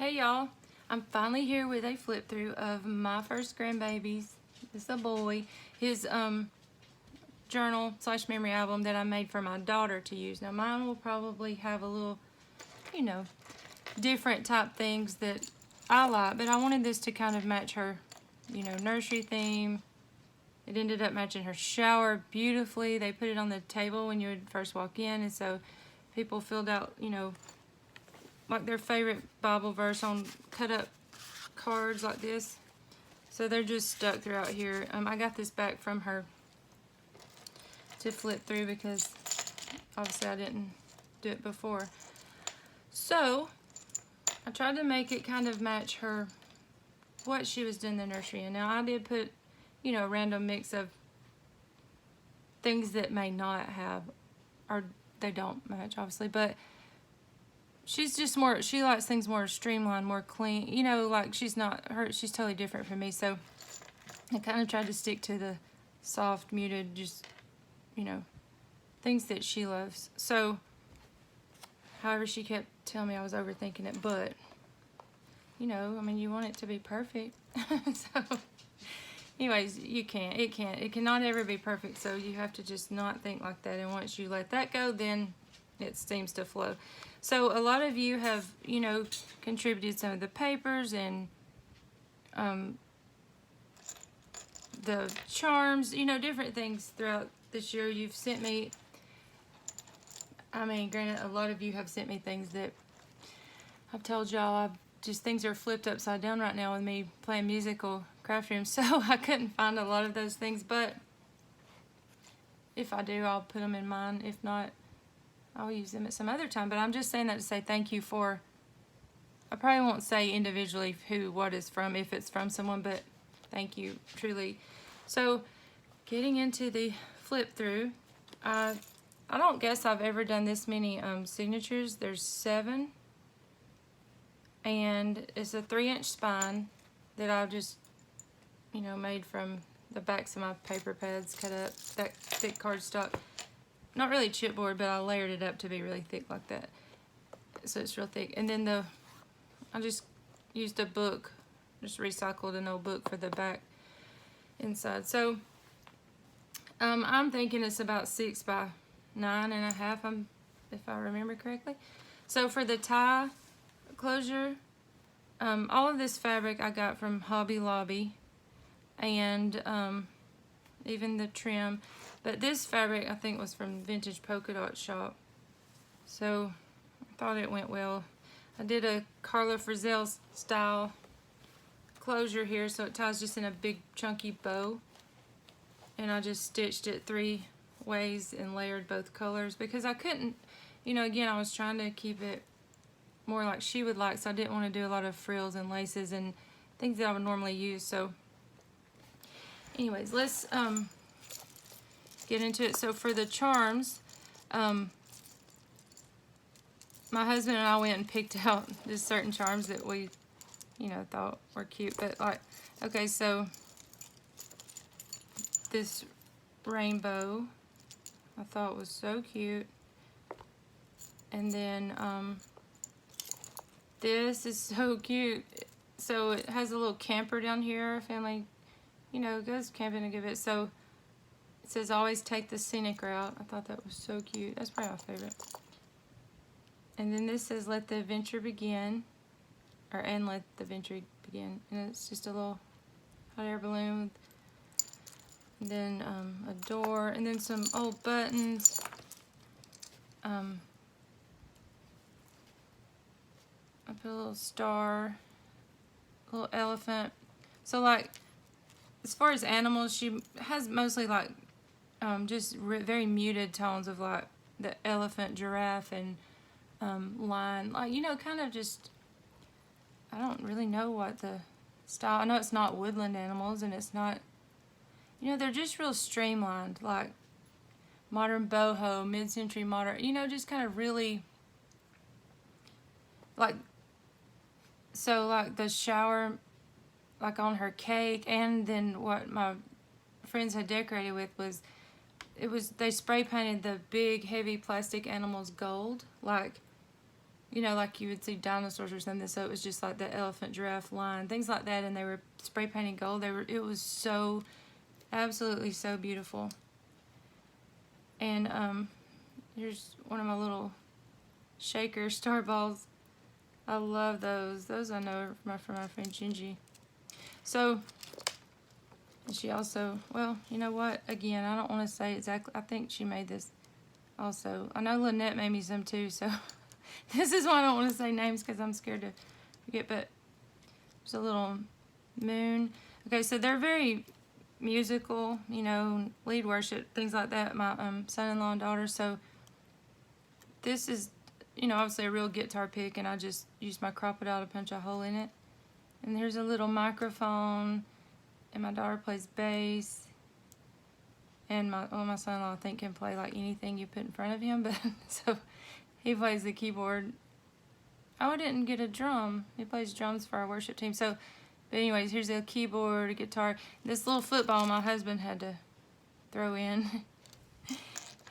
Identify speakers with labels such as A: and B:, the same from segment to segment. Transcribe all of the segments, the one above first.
A: Hey y'all, I'm finally here with a flip through of my first grandbaby's. It's a boy. His journal / memory album that I made for my daughter to use. Now mine will probably have a little, different type things that I like, but I wanted this to kind of match her, nursery theme. It ended up matching her shower beautifully. They put it on the table when you would first walk in, and so people filled out, like their favorite Bible verse on cut up cards like this. So they're just stuck throughout here. I got this back from her to flip through because obviously I didn't do it before. So I tried to make it kind of match her, what she was doing in the nursery. And now I did put, a random mix of things that may not have, or they don't match obviously, but she's just more, she likes things more streamlined, more clean, like she's totally different from me. So I kind of tried to stick to the soft, muted, just, things that she loves. So, however, she kept telling me I was overthinking it, but, you want it to be perfect. So, anyways, it cannot ever be perfect. So you have to just not think like that. And once you let that go, then it seems to flow. So a lot of you have, contributed some of the papers and the charms, different things throughout this year. You've sent me, granted, a lot of you have sent me things that I've told y'all, things are flipped upside down right now with me playing musical craft room. So I couldn't find a lot of those things, but if I do, I'll put them in mine. If not, I'll use them at some other time. But I'm just saying that to say thank you for, I probably won't say individually what is from, if it's from someone, but thank you, truly. So getting into the flip through, I don't guess I've ever done this many signatures. There's 7. And it's a 3-inch spine that I've just, made from the backs of my paper pads, cut up, that thick cardstock. Not really chipboard, but I layered it up to be really thick like that. So it's real thick. And then I just used a book, just recycled an old book for the back inside. So I'm thinking it's about 6 by 9.5, if I remember correctly. So for the tie closure, all of this fabric I got from Hobby Lobby, and even the trim. But this fabric I think was from Vintage Polka Dot Shop. So I thought it went well. I did a Carla Frizzell style closure here, so it ties just in a big chunky bow. And I just stitched it 3 ways and layered both colors because I couldn't, again, I was trying to keep it more like she would like, so I didn't want to do a lot of frills and laces and things that I would normally use. So anyways, let's get into it. So for the charms, my husband and I went and picked out just certain charms that we, thought were cute. But like, okay, so this rainbow I thought was so cute. And then this is so cute. So it has a little camper down here. Family, goes camping a good bit. So it says always take the scenic route. I thought that was so cute. That's probably my favorite. And then this says let the adventure begin. And let the adventure begin. And it's just a little hot air balloon. And then a door. And then some old buttons. I put a little star, a little elephant. So like, as far as animals, she has mostly like just very muted tones of like the elephant, giraffe, and lion. Like, kind of just, I don't really know what the style, I know it's not woodland animals and it's not, they're just real streamlined, like modern boho, mid-century modern, just kind of really, like, so like the shower, like on her cake, and then what my friends had decorated with was, they spray painted the big heavy plastic animals gold, like you know, like you would see dinosaurs or something. So it was just like the elephant, giraffe, lion, things like that. And they were spray painted gold. It was so, absolutely so beautiful. And here's one of my little shaker star balls. I love those. Those I know are from my friend Gingy. So, she also, well, you know what? Again, I don't want to say exactly. I think she made this also. I know Lynette made me some too, so this is why I don't want to say names because I'm scared to forget, but there's a little moon. Okay, so they're very musical, you know, lead worship, things like that, my son-in-law and daughter. So this is, you know, obviously a real guitar pick, and I just used my crocodile to punch a hole in it. And here's a little microphone, and my daughter plays bass. And my son-in-law I think can play like anything you put in front of him, but so he plays the keyboard. Oh, I didn't get a drum. He plays drums for our worship team. So, but anyways, here's a keyboard, a guitar. This little football my husband had to throw in.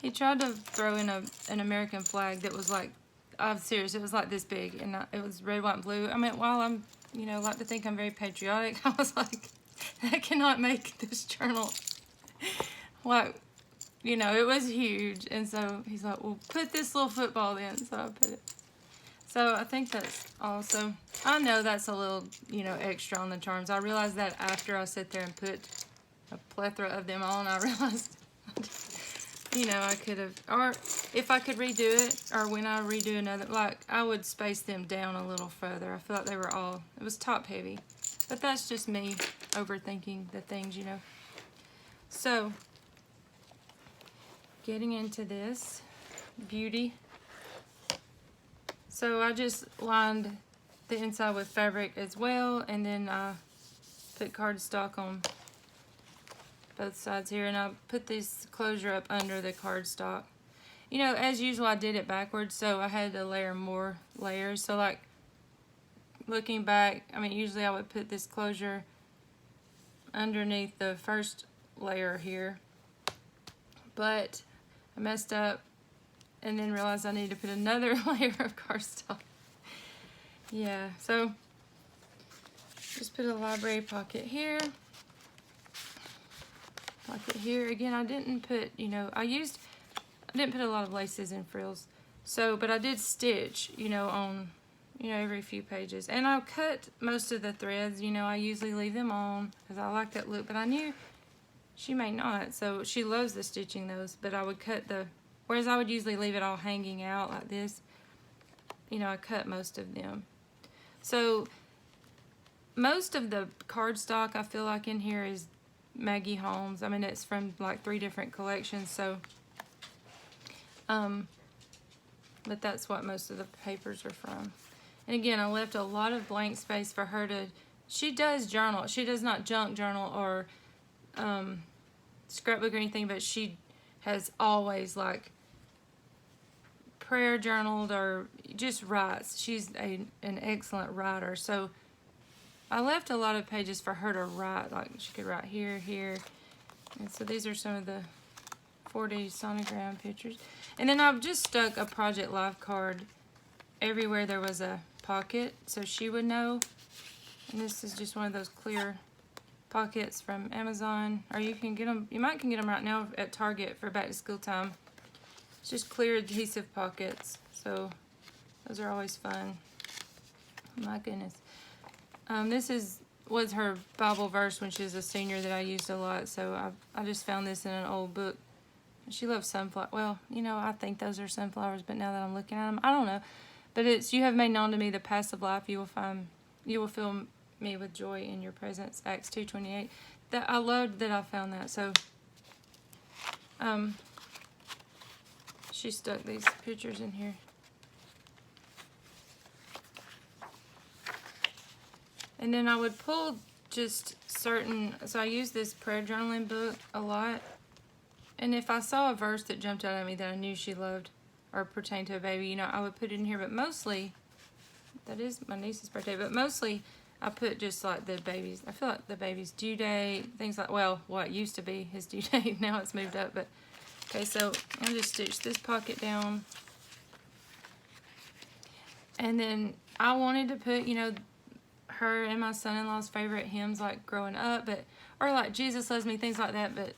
A: He tried to throw in an American flag that was like, I'm serious, it was like this big, and it was red, white, and blue. I mean, while I'm, you know, like to think I'm very patriotic, I was like, I cannot make this journal. Like, you know, it was huge. And so he's like, well, put this little football in. So I put it. So I think that's also, I know that's a little, you know, extra on the charms. I realized that after I sat there and put a plethora of them on, I realized, you know, I could have, or if I could redo it, or when I redo another, like, I would space them down a little further. I feel like they were all, it was top heavy. But that's just me overthinking the things, you know. So, getting into this beauty. So I just lined the inside with fabric as well, and then I put cardstock on both sides here, and I put this closure up under the cardstock. You know, as usual, I did it backwards, so I had to layer more layers. So like, looking back, I mean, usually I would put this closure underneath the first layer here, but I messed up and then realized I needed to put another layer of cardstock. Yeah, so just put a library pocket here. Pocket here. Again, I didn't put, you know, I didn't put a lot of laces and frills. So, but I did stitch, you know, on, you know, every few pages. And I'll cut most of the threads, you know, I usually leave them on because I like that look, but I knew she may not, so she loves the stitching those, but I would cut whereas I would usually leave it all hanging out like this, you know, I cut most of them. So most of the cardstock I feel like in here is Maggie Holmes. I mean, it's from like 3 different collections, so, but that's what most of the papers are from. And again, I left a lot of blank space for her to, she does journal. She does not junk journal or scrapbook or anything, but she has always like prayer journaled or just writes. She's an excellent writer, so I left a lot of pages for her to write. Like she could write here, here, and so these are some of the 4D sonogram pictures. And then I've just stuck a Project Life card everywhere there was a pocket, so she would know. And this is just one of those clear pockets from Amazon, or you can get them, you might can get them right now at Target for back to school time. It's just clear adhesive pockets, so those are always fun. My goodness. This was her Bible verse when she was a senior that I used a lot, so I just found this in an old book. She loves sunflower. Well, you know, I think those are sunflowers, but now that I'm looking at them, I don't know. But it's, you have made known to me the paths of life. You will fill me with joy in your presence. Acts 2:28. That I loved that I found that. So, she stuck these pictures in here. And then I would pull just certain, so I use this prayer journaling book a lot. And if I saw a verse that jumped out at me that I knew she loved or pertained to a baby, you know, I would put it in here. But mostly, that is my niece's birthday, but mostly I put just like the baby's, I feel like the baby's due date, things like, well, what used to be his due date, now it's moved up. But okay, so I'll just stitch this pocket down. And then I wanted to put, you know, her and my son-in-law's favorite hymns, like growing up, or like Jesus Loves Me, things like that. But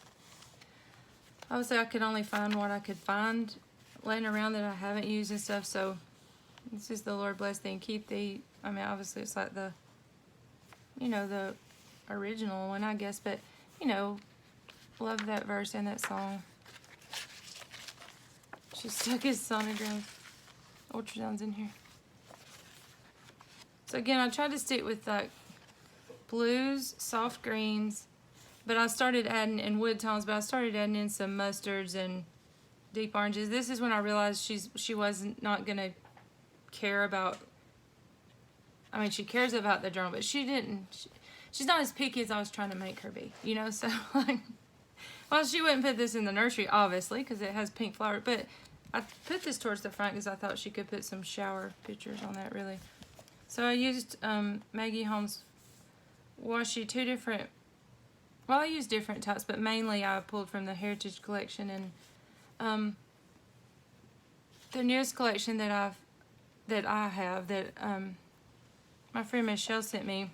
A: obviously I could only find what I could find laying around that I haven't used and stuff. So this is the Lord bless thee and keep thee. I mean, obviously it's like the, you know, the original one, I guess. But, you know, love that verse and that song. She stuck his sonogram ultrasounds in here. So again, I tried to stick with like blues, soft greens, but I started adding in wood tones, but I started adding in some mustards and deep oranges. This is when I realized she wasn't not gonna care about, I mean, she cares about the journal, but she's not as picky as I was trying to make her be, you know. So like, well, she wouldn't put this in the nursery, obviously, because it has pink flowers, but I put this towards the front because I thought she could put some shower pictures on that, really. So I used Maggie Holmes washi, two different, well, I used different types, but mainly I pulled from the Heritage Collection, and the newest collection that I have that my friend Michelle sent me,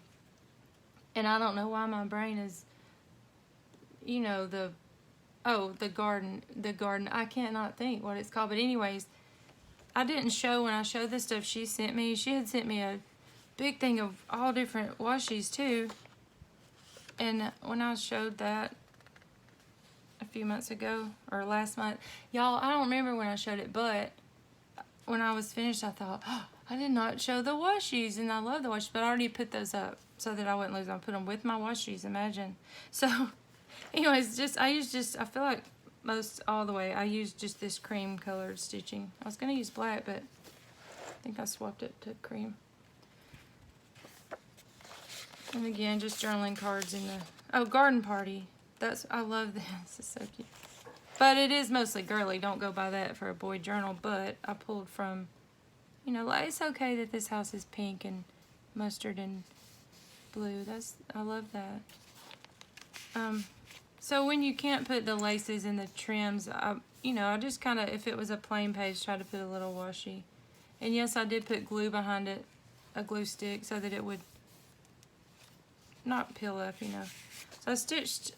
A: and I don't know why my brain is, you know, the garden, I cannot think what it's called, but anyways, I didn't show when I showed the stuff she sent me. She had sent me a big thing of all different washies too. And when I showed that a few months ago, or last month, y'all, I don't remember when I showed it, but when I was finished, I thought, oh, I did not show the washies, and I love the washies, but I already put those up so that I wouldn't lose them. I put them with my washies, imagine. So, anyways, I feel like most all the way, I used just this cream colored stitching. I was going to use black, but I think I swapped it to cream. And again, just journaling cards in the, garden party. I love this. This is so cute. But it is mostly girly. Don't go by that for a boy journal. But I pulled from, you know, like, it's okay that this house is pink and mustard and blue. I love that. So when you can't put the laces and the trims, I just kind of, if it was a plain page, try to put a little washi. And yes, I did put glue behind it, a glue stick, so that it would not peel up, you know. So I stitched,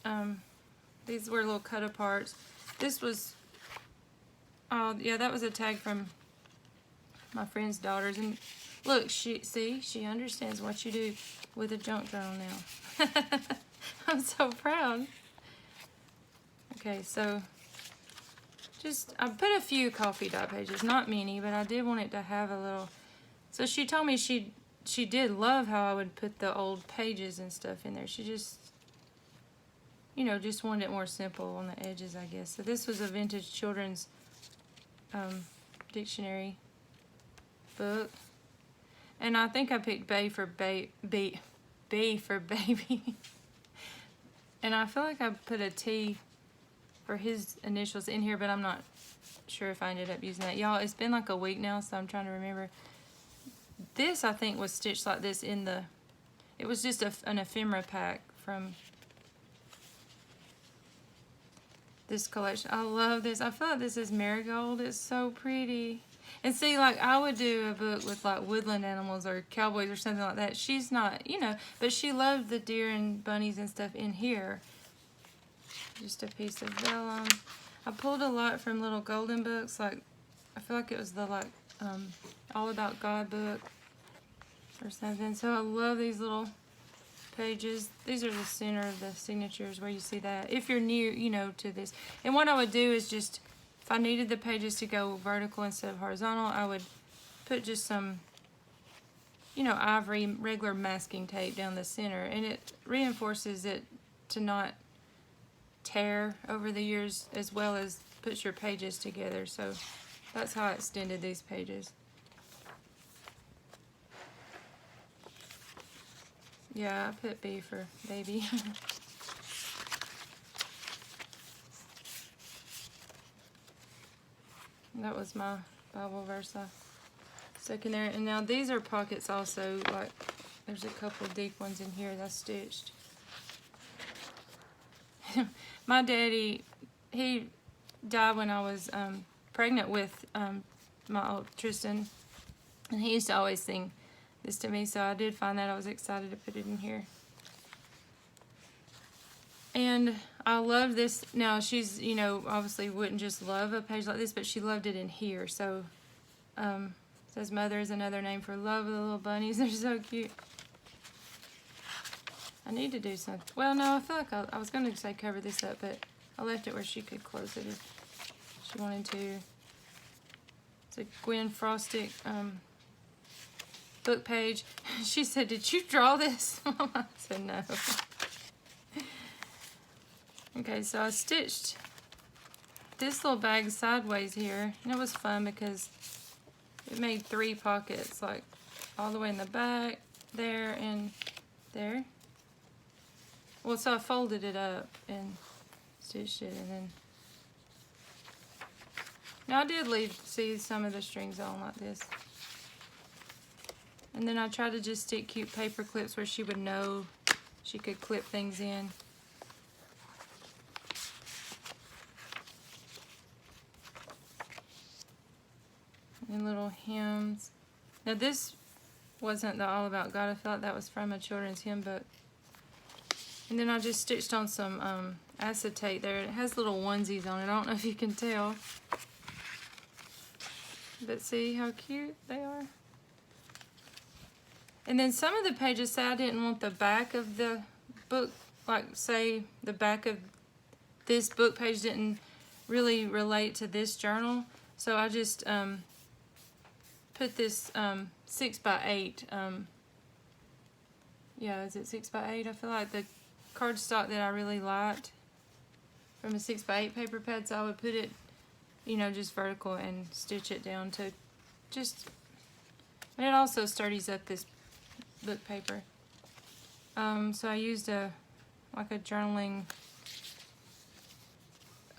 A: these were little cut aparts. This was, oh yeah, that was a tag from my friend's daughters. And look, she understands what you do with a junk journal now. I'm so proud. Okay, so I put a few coffee dot pages, not many, but I did want it to have a little. So she told me she did love how I would put the old pages and stuff in there. She just, you know, just wanted it more simple on the edges, I guess. So this was a vintage children's dictionary book. And I think I picked B for baby. And I feel like I put a T for his initials in here, but I'm not sure if I ended up using that. Y'all, it's been like a week now, so I'm trying to remember. This, I think, was stitched like this in the, it was just an ephemera pack from this collection. I love this. I feel like this is marigold. It's so pretty. And see, like, I would do a book with, like, woodland animals or cowboys or something like that. She's not, you know, but she loved the deer and bunnies and stuff in here. Just a piece of vellum. I pulled a lot from little golden books. Like, I feel like it was the, like, All About God book or something. So I love these little pages. These are the center of the signatures where you see that. If you're new, you know, to this. And what I would do is just, if I needed the pages to go vertical instead of horizontal, I would put just some, you know, ivory, regular masking tape down the center. And it reinforces it to not tear over the years, as well as puts your pages together. So that's how I extended these pages. Yeah, I put B for baby. That was my Bible verse I stuck in there. And now these are pockets also. Like, there's a couple deep ones in here that I stitched. My daddy, he died when I was pregnant with my old Tristan. And he used to always sing this to me, so I did find that. I was excited to put it in here. And I love this. Now, she's, you know, obviously wouldn't just love a page like this, but she loved it in here. So, says Mother is another name for love of the little bunnies. They're so cute. I need to do something. Well, no, I feel like I was going to say cover this up, but I left it where she could close it if she wanted to. It's a Gwen Frostic book page. She said, "Did you draw this?" I said, "No." Okay, so I stitched this little bag sideways here, and it was fun because it made 3 pockets, like all the way in the back, there, and there. Well, so I folded it up and stitched it, and then now I did see some of the strings on like this. And then I tried to just stick cute paper clips where she would know she could clip things in. And little hymns. Now this wasn't the All About God. I felt that was from a children's hymn book. And then I just stitched on some acetate there. It has little onesies on it. I don't know if you can tell. But see how cute they are? And then some of the pages say I didn't want the back of the book, like say the back of this book page didn't really relate to this journal. So I just put this 6x8, yeah, is it 6x8? I feel like the cardstock that I really liked from a 6x8 paper pad, so I would put it, you know, just vertical and stitch it down to just, and it also sturdies up this book paper. So I used like a journaling,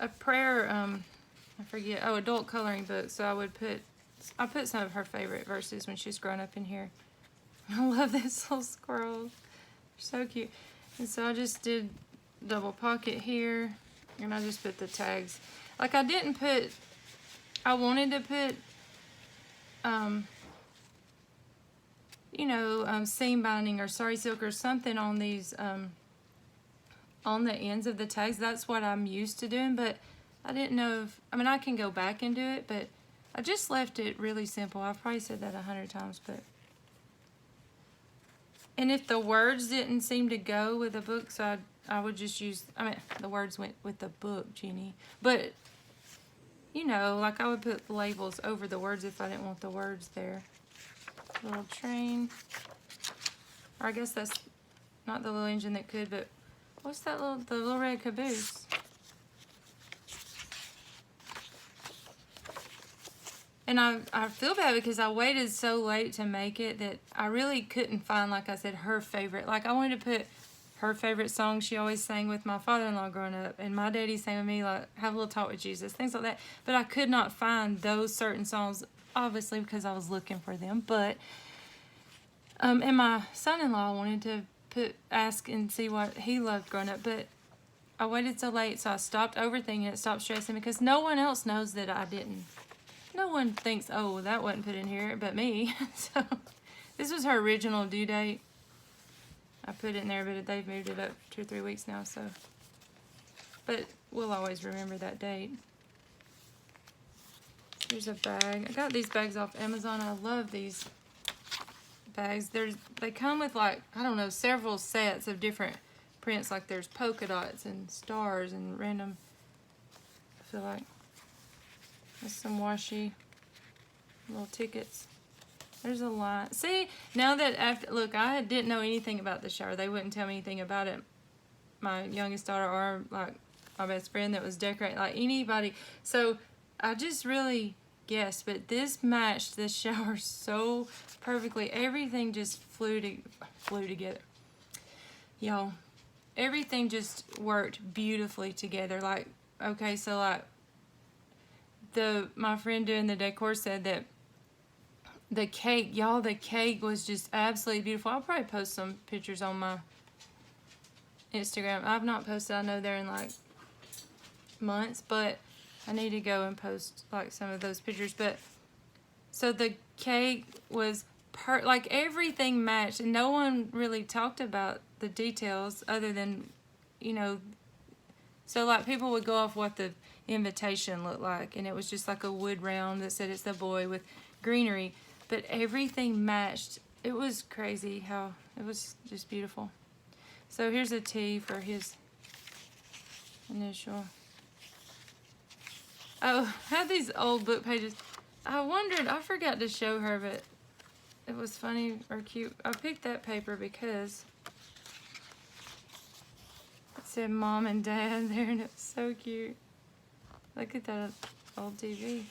A: a prayer, I forget, oh, adult coloring book. So I put some of her favorite verses when she's grown up in here. I love this little squirrel. They're so cute. And so I just did double pocket here, and I just put the tags. Like I didn't put, I wanted to put, you know, seam binding or sari silk or something on these, on the ends of the tags. That's what I'm used to doing, but I didn't know if, I mean, I can go back and do it, but I just left it really simple. I've probably said that 100 times, but. And if the words didn't seem to go with the book, so I would just use, I mean, the words went with the book, Jeannie. But, you know, like I would put labels over the words if I didn't want the words there. Little train. Or I guess that's not the little engine that could, but what's that the little red caboose? And I feel bad because I waited so late to make it that I really couldn't find, like I said, her favorite. Like I wanted to put her favorite song she always sang with my father-in-law growing up, and my daddy sang with me, like Have a Little Talk with Jesus, things like that. But I could not find those certain songs, obviously because I was looking for them. But and my son-in-law wanted to ask and see what he loved growing up, but I waited so late, so I stopped overthinking it, stopped stressing, because no one else knows that I didn't. No one thinks, oh, that wasn't put in here, but me. So this was her original due date. I put it in there, but they've moved it up 2 or 3 weeks now, so. But we'll always remember that date. Here's a bag. I got these bags off Amazon. I love these bags. They come with, like, I don't know, several sets of different prints. Like there's polka dots and stars and random, I feel like. There's some washi little tickets. There's a lot. See, now that after, look, I didn't know anything about the shower. They wouldn't tell me anything about it. My youngest daughter or like my best friend that was decorating, like anybody. So I just really guessed, but this matched this shower so perfectly. Everything just flew together. Y'all, everything just worked beautifully together. Like, okay, so like, my friend doing the decor said that the cake, y'all, the cake was just absolutely beautiful. I'll probably post some pictures on my Instagram. I've not posted, I know they're in like months, but I need to go and post like some of those pictures. But So the cake was like everything matched, and no one really talked about the details other than, you know, so like people would go off what the invitation looked like, and it was just like a wood round that said it's the boy with greenery, but everything matched. It was crazy how it was just beautiful. So here's a T for his initial. Oh, I had these old book pages. I wondered, I forgot to show her, but it was funny or cute. I picked that paper because it said Mom and Dad there, and it was so cute. Look at that old TV.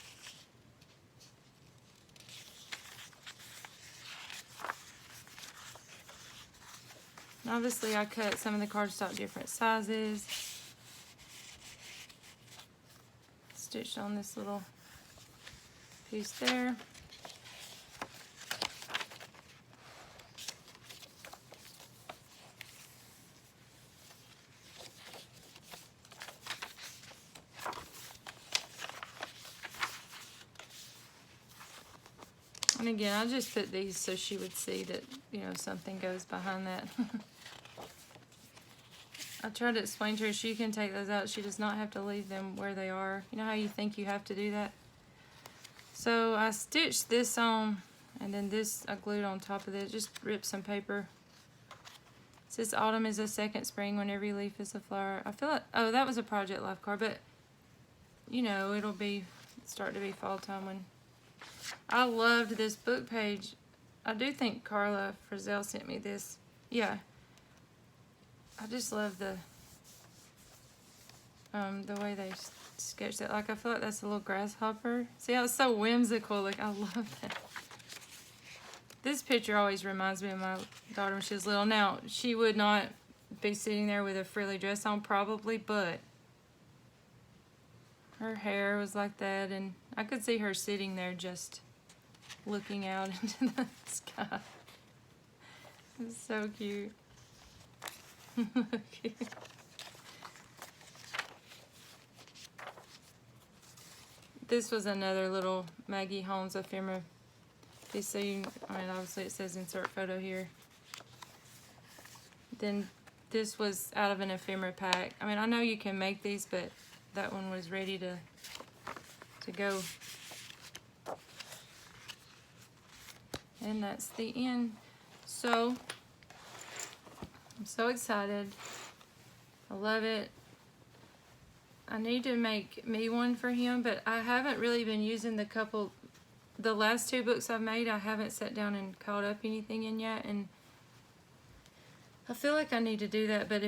A: And obviously, I cut some of the cardstock different sizes. Stitched on this little piece there. And again, I just put these so she would see that, you know, something goes behind that. I tried to explain to her she can take those out. She does not have to leave them where they are. You know how you think you have to do that? So I stitched this on, and then this I glued on top of it. Just ripped some paper. It says autumn is a second spring when every leaf is a flower. I feel like, oh, that was a Project Life card, but you know, it'll be start to be fall time when. I loved this book page. I do think Carla Frizzell sent me this. Yeah. I just love the way they sketched it. Like, I feel like that's a little grasshopper. See how it's so whimsical? Like, I love that. This picture always reminds me of my daughter when she was little. Now, she would not be sitting there with a frilly dress on probably, but her hair was like that, and I could see her sitting there just looking out into the sky. It's so cute. Cute. This was another little Maggie Holmes ephemera piece. So you, I mean, obviously it says insert photo here. Then this was out of an ephemera pack. I mean, I know you can make these, but that one was ready to go. And that's the end. So I'm so excited. I love it. I need to make me one for him, but I haven't really been using the last two books I've made. I haven't sat down and caught up anything in yet, and I feel like I need to do that. But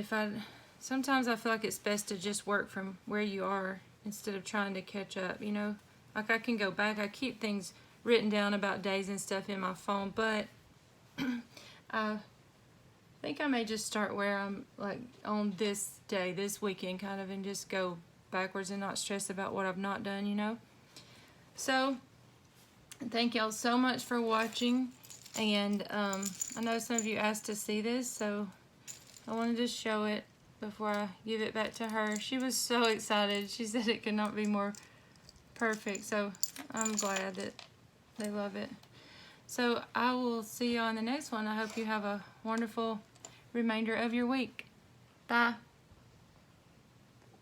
A: sometimes I feel like it's best to just work from where you are instead of trying to catch up, you know? Like, I can go back. I keep things written down about days and stuff in my phone, but I think I may just start where I'm, like, on this day, this weekend, kind of, and just go backwards and not stress about what I've not done, you know? So, thank y'all so much for watching, and I know some of you asked to see this, so I wanted to show it before I give it back to her. She was so excited. She said it could not be more perfect, so I'm glad that they love it. So I will see you on the next one. I hope you have a wonderful remainder of your week. Bye.